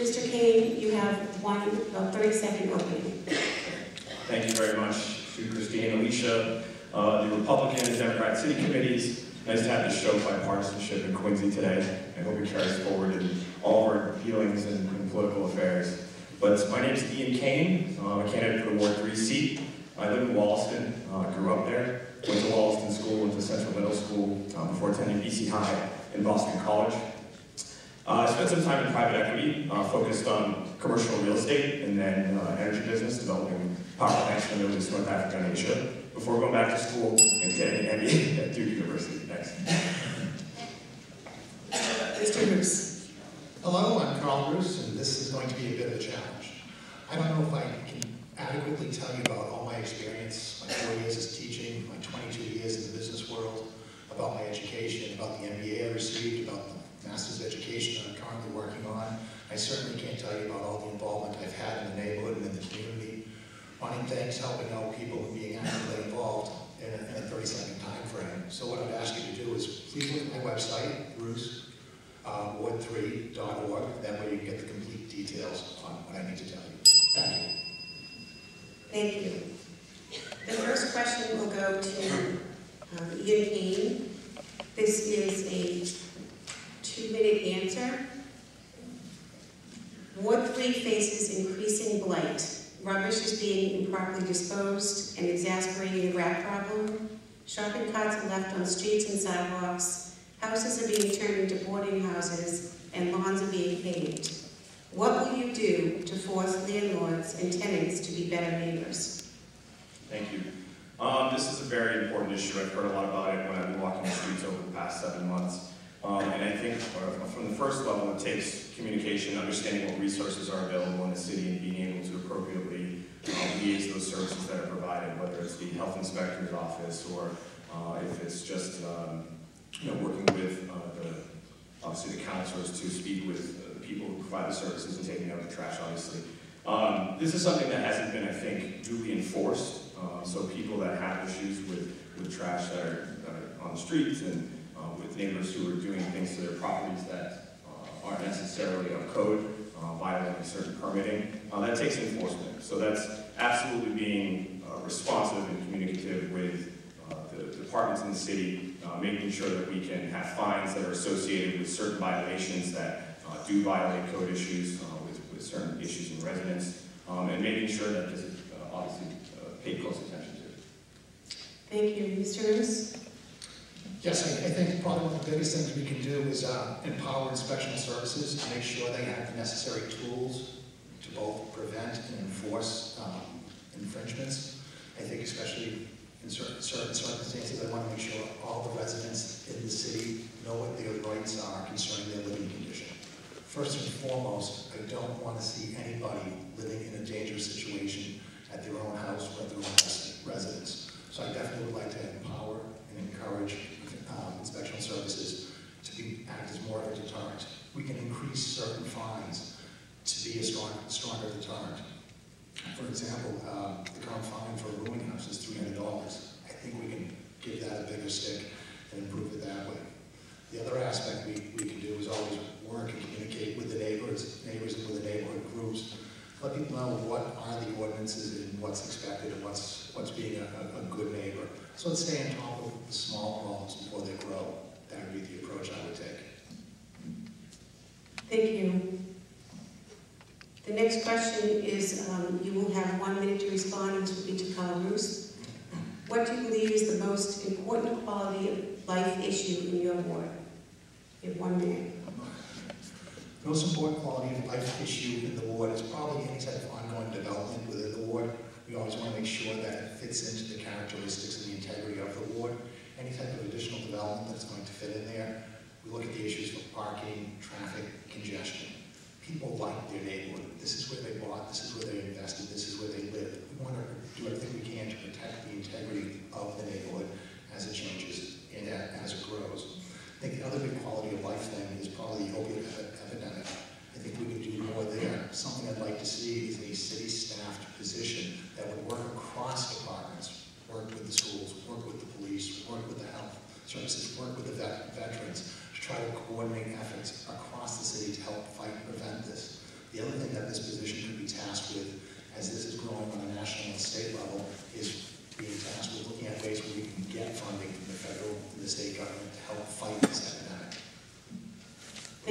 Mr. Cain, you have 30-second opening. Thank you very much to Christine, Alicia, the Republican and Democrat city committees. Nice to have this show bipartisanship in Quincy today. I hope it carries forward in all of our dealings and political affairs. But my name is Ian Cain. I'm a candidate for the Ward 3 seat. I live in Wollaston, grew up there, went to Wollaston School, went to Central Middle School before attending BC High and Boston College. I spent some time in private equity, focused on commercial real estate and then energy business, developing power plants in the Middle East, North Africa, and Asia, before going back to school and getting an MBA at Duke University. Thanks. Mr. Roos. Hello, I'm Karl Roos, and this is going to be a bit of a challenge. I don't know if I can adequately tell you about all my experience, my 4 years as teaching, my 22 years in the business world, about my education, about the MBA I received, about the master's education that I'm currently working on. I certainly can't tell you about all the involvement I've had in the neighborhood and in the community, running things, helping out people, and being actively involved in a 30-second time frame. So what I'd ask you to do is please look at my website, ward3.org. That way you can get the complete details on what I need to tell you. Thank you. Thank you. The first question will go to Ian Cain. This is a 2-minute answer. Ward 3 faces increasing blight. Rubbish is being improperly disposed and exasperating the rat problem. Shopping carts are left on streets and sidewalks. Houses are being turned into boarding houses and lawns are being paved. What will you do to force landlords and tenants to be better neighbors? Thank you. This is a very important issue. I've heard a lot about it when I've been walking the streets over the past 7 months. And I think from the first level, it takes communication, understanding what resources are available in the city and being able to appropriately liaise those services that are provided, whether it's the health inspector's office or if it's just working with obviously the counselors to speak with the people who provide the services and taking out the trash, obviously. This is something that hasn't been, I think, duly enforced. So people that have issues with trash that are on the streets and with neighbors who are doing things to their properties that aren't necessarily up code, violating certain permitting, that takes enforcement. So that's absolutely being responsive and communicative with the departments in the city, making sure that we can have fines that are associated with certain violations that do violate code issues, with certain issues in residence, and making sure that this is obviously paid close attention to. Thank you. Mr. Roos? Yes, I think probably one of the biggest things we can do is empower inspection services to make sure they have the necessary tools to both prevent and enforce infringements. I think especially in certain circumstances, I want to make sure all the residents in the city know what their rights are concerning their living condition. First and foremost, I don't want to see anybody living in a dangerous situation at their own house or at their own residence. So I definitely would like to empower and encourage inspection services to act as more of a deterrent. We can increase certain fines to be a stronger deterrent. For example, the current fine for a rooming house is $300. I think we can give that a bigger stick and improve it that way. The other aspect we can do is always work and communicate with the neighbors and with the neighborhood groups. Let people know what are the ordinances and what's expected and what's being a good neighbor. So let's stay on top of the small problems before they grow. That would be the approach I would take. Thank you. The next question is, you will have 1 minute to respond, and this will be to Karl Roos. What do you believe is the most important quality of life issue in your ward? You have 1 minute. The most important quality of life issue in the ward is probably any type of ongoing development within the ward. We always want to make sure that it fits into the characteristics and the integrity of the ward. Any type of additional development that's going to fit in there. We look at the issues for parking, traffic, congestion. People like their neighborhood. This is where they bought, this is where they invested, this is where they live. We want to do everything we can to protect the integrity of the neighborhood as it changes and as it grows. I think the other big quality of life thing is probably the opiate epidemic. I think we can do more there. Something I'd like to see is a city-staffed position that would work across departments, work with the schools, work with the police, work with the health services, work with the veterans to try to coordinate efforts across the city to help fight and prevent this. The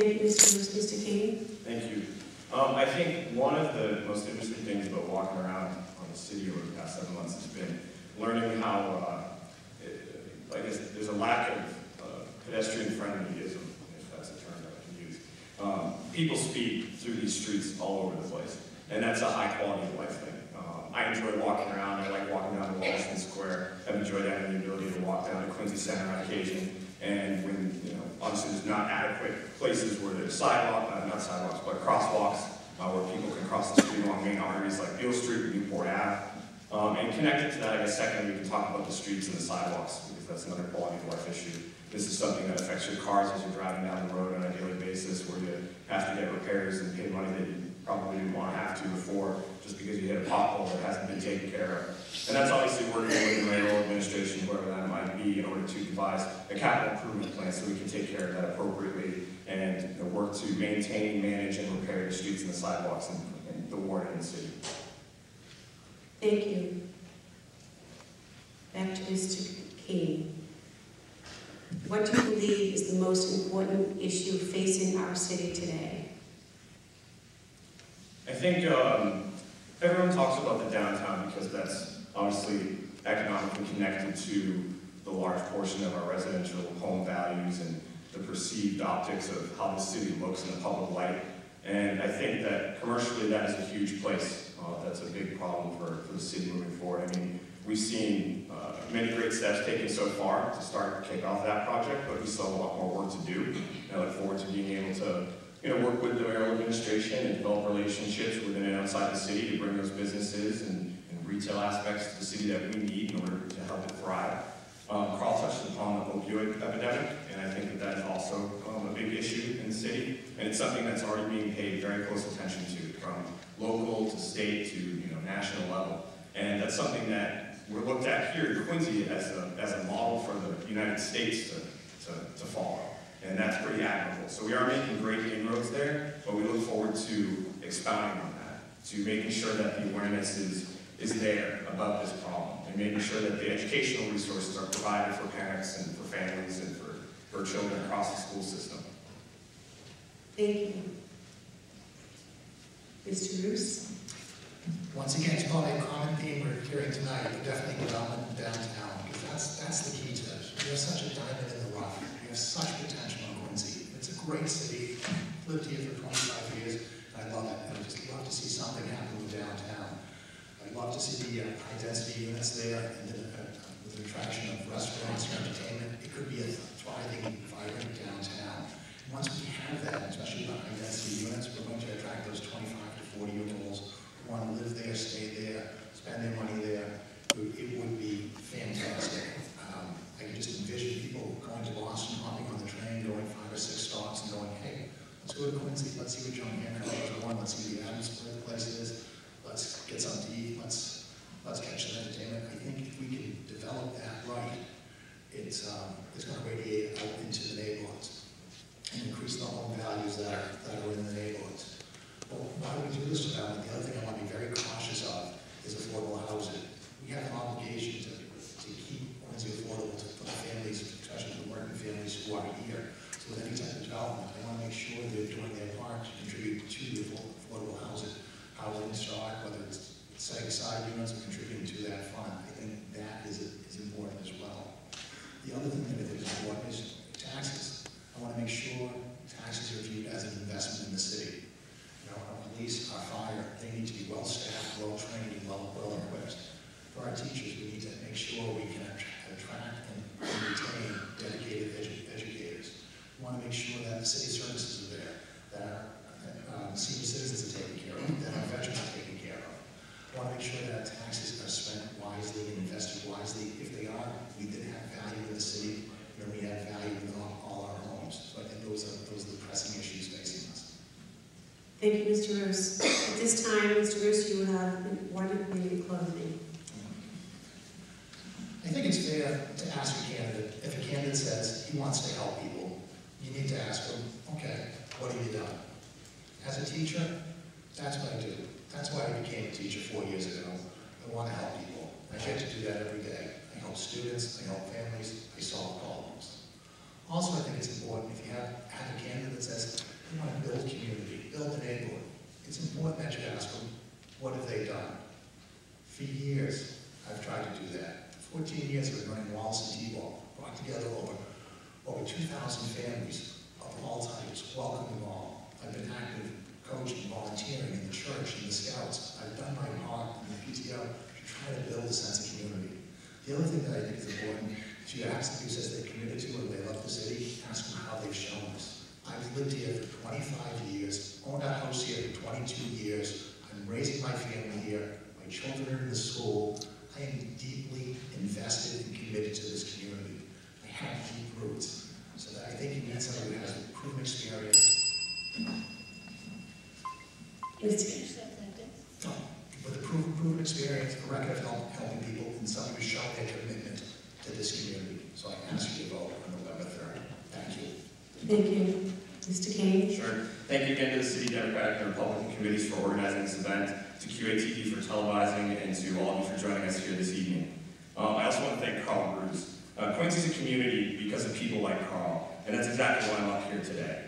Thank you, Mr. Roos. Mr. Cain? Thank you. I think one of the most interesting things about walking around on the city over the past 7 months has been learning how, I guess, there's a lack of pedestrian friendlyism, if that's a term that I can use. People speed through these streets all over the place, and that's a high quality of life thing. I enjoy walking around. I like walking down to Washington Square. I've enjoyed having the ability to walk down to Quincy Center on occasion. And when, obviously there's not adequate places where there's not sidewalks, but crosswalks where people can cross the street along main arteries like Beale Street or Newport Ave. And connected to that, I guess secondly, we can talk about the streets and the sidewalks, because that's another quality of life issue. This is something that affects your cars as you're driving down the road on a daily basis, where you have to get repairs and pay money that you probably didn't want to have to before, just because you hit a pothole that hasn't been taken care of. And that's obviously working with the mayoral administration, whoever that might be, in order to devise a capital improvement plan so we can take care of that appropriately and work to maintain, manage, and repair the streets and the sidewalks in the ward and the city. Thank you. Back to Mr. Cain. What do you believe is the most important issue facing our city today? I think everyone talks about the downtown because that's obviously economically connected to the large portion of our residential home values and the perceived optics of how the city looks in the public light. And I think that commercially that is a huge place. That's a big problem for the city moving forward. I mean, we've seen many great steps taken so far to start to kick off that project, but we still have a lot more work to do. And I look forward to being able to work with the mayoral administration and develop relationships within and outside the city to bring those businesses and retail aspects to the city that we need in order to help it thrive. Karl touched upon the opioid epidemic, and I think that is also a big issue in the city, and it's something that's already being paid very close attention to, from local to state to national level. And that's something that we're looked at here in Quincy as a model for the United States to follow. And that's pretty admirable. So we are making great inroads there, but we look forward to expounding on that, to making sure that the awareness is there about this problem, and making sure that the educational resources are provided for parents and for families and for children across the school system. Thank you. Mr. Roos? Once again, it's probably a common theme we're hearing tonight, but definitely development in downtown, because that's the key to this. We have such a diamond in the rough. We have such potential in Quincy. It's a great city. I've lived here for 25 years, and I love it. And I just love to see something happen with downtown. I'd love to see the high-density units there, and then with the attraction of restaurants or entertainment, it could be a thriving, vibrant downtown. And once we have that, especially the high-density units, we're going to attract those 25 to 40-year-olds who want to live there, stay there, spend their money there. It would be fantastic. I can just envision people going to Boston, hopping on the train, going 5 or 6 stops, and going, hey, let's go to Quincy, let's see what John Hancock is going, let's see the atmosphere the place is, let's get something to eat, let's catch some entertainment. I think if we can develop that right, it's going to radiate out into the neighborhoods and increase the home values that are in the neighborhoods. Well, why do we do this development? The other thing I want to be very cautious of is affordable housing. We have an obligation to keep Quincy affordable for the families, especially the working families who are here. So with any type of development, they want to make sure they're doing their part to contribute to the affordable housing stock, whether it's setting aside units or contributing to that fund. I think that is important as well. The other thing that I think is important is taxes. I want to make sure taxes are viewed as an investment in the city. Our police, our fire, they need to be well-staffed, well-trained, and well-equipped. For our teachers, we need to make sure we can attract and retain dedicated educators. We want to make sure that the city services are there, that our senior citizens are taken care of, that our veterans are taken care of. I want to make sure that our taxes are spent wisely and invested wisely. If they are, we then have value in the city, and we have value in all our homes. So I think those are the pressing issues facing us. Thank you, Mr. Roos. At this time, Mr. Roos, you have 1 minute closing. I think it's fair to ask a candidate, if a candidate says he wants to help people, you need to ask him, okay, what have you done? As a teacher, that's what I do. That's why I became a teacher 4 years ago. I want to help people. I get to do that every day. I help students, I help families, I solve problems. Also, I think it's important if you have a candidate that says, we want to build community, build a neighborhood. It's important that you ask them, what have they done? For years, I've tried to do that. 14 years I've been running Wallace and T-Ball, brought together over 2,000 families of all types, welcome them all. I've been active coaching, volunteering in the church, in the Scouts. I've done my part in the PTO to try to build a sense of community. The other thing that I think is important, if you ask them who says they're committed to and they love the city, ask them how they've shown us. I've lived here for 25 years, owned a house here for 22 years. I'm raising my family here. My children are in the school. I am deeply invested and committed to this community. I have deep roots. So that I think you need somebody who has a proven experience. No, with a proven experience, a record of helping people, and somebody who's shown their commitment to this community. So I ask you to vote on November 3rd. Thank you. Thank you. Mr. Cain? Sure. Thank you again to the City Democratic and Republican committees for organizing this event, to QATV for televising, and to all of you for joining us here this evening. I also want to thank Karl Roos. Quincy's a community because of people like Karl, and that's exactly why I'm up here today.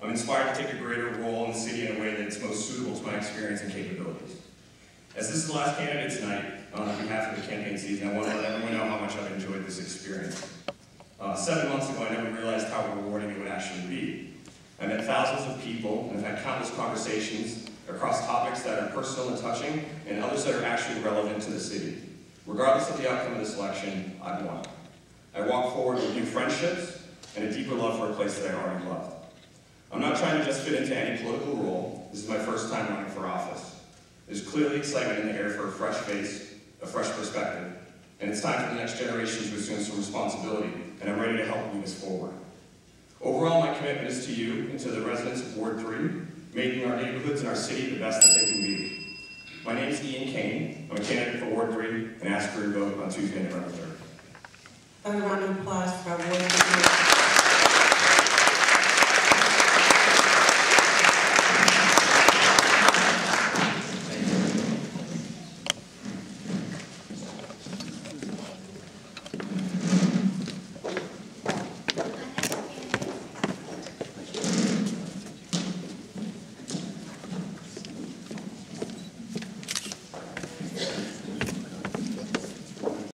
I'm inspired to take a greater role in the city in a way that's most suitable to my experience and capabilities. As this is the last candidate tonight, on behalf of the campaign season, I want to let everyone know how much I've enjoyed this experience. 7 months ago, I never realized how rewarding it would actually be. I met thousands of people and have had countless conversations across topics that are personal and touching, and others that are actually relevant to the city. Regardless of the outcome of this election, I've won. I walk forward with new friendships and a deeper love for a place that I already loved. I'm not trying to just fit into any political role. This is my first time running for office. There's clearly excitement in the air for a fresh face, a fresh perspective, and it's time for the next generation to assume some responsibility, and I'm ready to help move us forward. Overall, my commitment is to you and to the residents of Ward 3, making our neighborhoods and our city the best that they can be. My name is Cain. I'm a candidate for Ward 3, and ask for your vote on Tuesday, November 3rd. A round of applause for our Ward 3.